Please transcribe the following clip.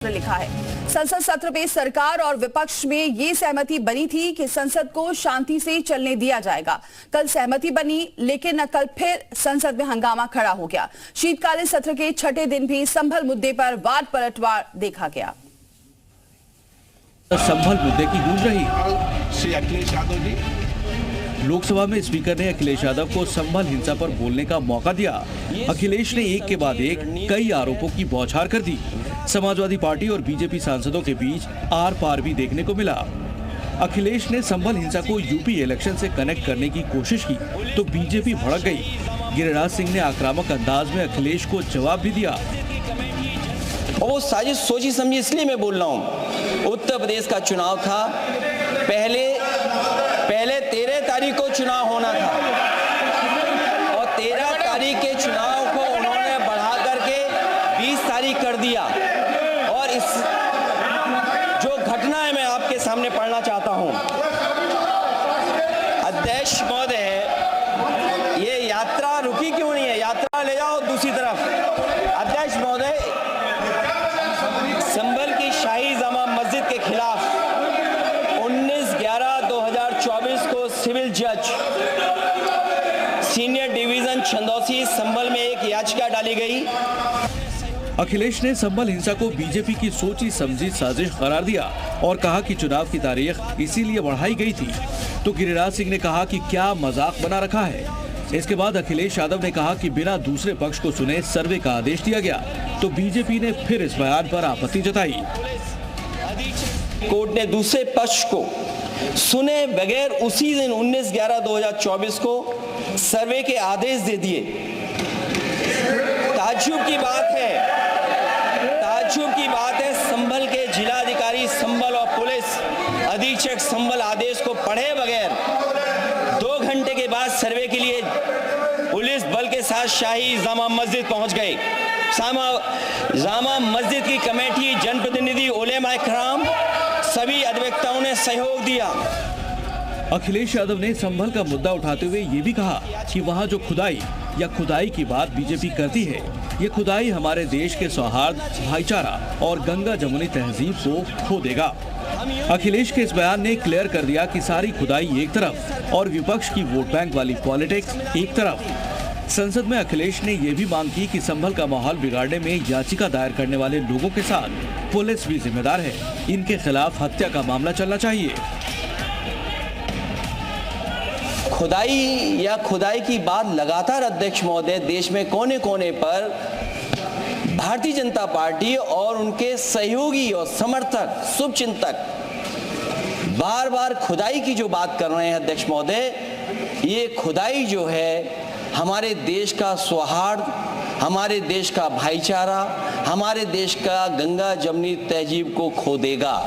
लिखा है। संसद सत्र में सरकार और विपक्ष में ये सहमति बनी थी कि संसद को शांति से चलने दिया जाएगा। कल सहमति बनी, लेकिन कल फिर संसद में हंगामा खड़ा हो गया। शीतकालीन सत्र के छठे दिन भी संभल मुद्दे पर वाद पलटवार देखा गया। संभल मुद्दे की गूंज रही। श्री अखिलेश यादव जी, लोकसभा में स्पीकर ने अखिलेश यादव को संभल हिंसा पर बोलने का मौका दिया। अखिलेश ने एक के बाद एक कई आरोपों की बौछार कर दी। समाजवादी पार्टी और बीजेपी सांसदों के बीच आर पार भी देखने को मिला। अखिलेश ने संभल हिंसा को यूपी इलेक्शन से कनेक्ट करने की कोशिश की तो बीजेपी भड़क गई। गिरिराज सिंह ने आक्रामक अंदाज में अखिलेश को जवाब भी दिया। वो साजिश सोची समझी इसलिए मैं बोल रहा हूँ। उत्तर प्रदेश का चुनाव था, पहले 13 तारीख को चुनाव होना था और 13 तारीख के चुनाव को उन्होंने बढ़ा करके 20 तारीख कर दिया। और इस जो घटना है मैं आपके सामने पढ़ना चाहता हूँ। अध्यक्ष महोदय, ये यात्रा रुकी क्यों नहीं है? यात्रा ले जाओ दूसरी तरफ। अध्यक्ष महोदय, संभल की शाही जामा मस्जिद के खिलाफ 19/11/2024 को सिविल जज सीनियर डिवीजन छंदौसी संभल में एक याचिका डाली गई। अखिलेश ने संभल हिंसा को बीजेपी की सोची समझी साजिश करार दिया और कहा कि चुनाव की तारीख इसीलिए बढ़ाई गई थी। तो गिरिराज सिंह ने कहा कि क्या मजाक बना रखा है। इसके बाद अखिलेश यादव ने कहा कि बिना दूसरे पक्ष को सुने सर्वे का आदेश दिया गया। तो बीजेपी ने फिर इस बयान पर आपत्ति जताई। कोर्ट ने दूसरे पक्ष को सुने बगैर उसी दिन 19/11/2024 को सर्वे के आदेश दे दिए। ताज्जुब की बात है संभल के जिलाधिकारी संभल और पुलिस अधीक्षक संभल आदेश को पढ़े बगैर 2 घंटे के बाद सर्वे के लिए पुलिस बल के साथ शाही जामा मस्जिद पहुंच गए। जामा मस्जिद की कमेटी, जनप्रतिनिधि, उलेमा इकराम, सभी अधिवक्ताओं ने सहयोग दिया। अखिलेश यादव ने संभल का मुद्दा उठाते हुए ये भी कहा कि वहाँ जो खुदाई की बात बीजेपी करती है, ये खुदाई हमारे देश के सौहार्द, भाईचारा और गंगा जमुनी तहजीब को खो देगा। अखिलेश के इस बयान ने क्लियर कर दिया कि सारी खुदाई एक तरफ और विपक्ष की वोट बैंक वाली पॉलिटिक्स एक तरफ। संसद में अखिलेश ने यह भी मांग की कि संभल का माहौल बिगाड़ने में याचिका दायर करने वाले लोगों के साथ पुलिस भी जिम्मेदार है। इनके खिलाफ हत्या का मामला चलना चाहिए। खुदाई की बात लगातार अध्यक्ष महोदय देश में कोने कोने पर भारतीय जनता पार्टी और उनके सहयोगी और समर्थक, शुभचिंतक बार बार खुदाई की जो बात कर रहे हैं अध्यक्ष महोदय, ये खुदाई जो है हमारे देश का सौहार्द, हमारे देश का भाईचारा, हमारे देश का गंगा जमुनी तहजीब को खो देगा।